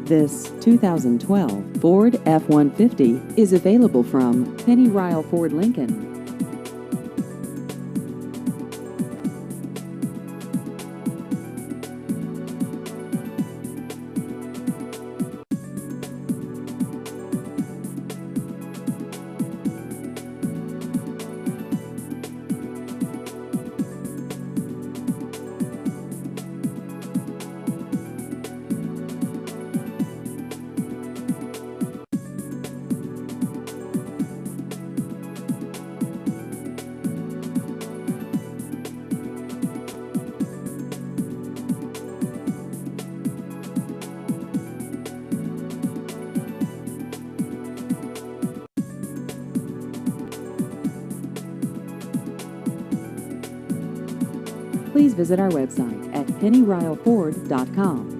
This 2012 Ford F-150 is available from Penny Ryle Ford Lincoln. Please visit our website at pennyryleford.com.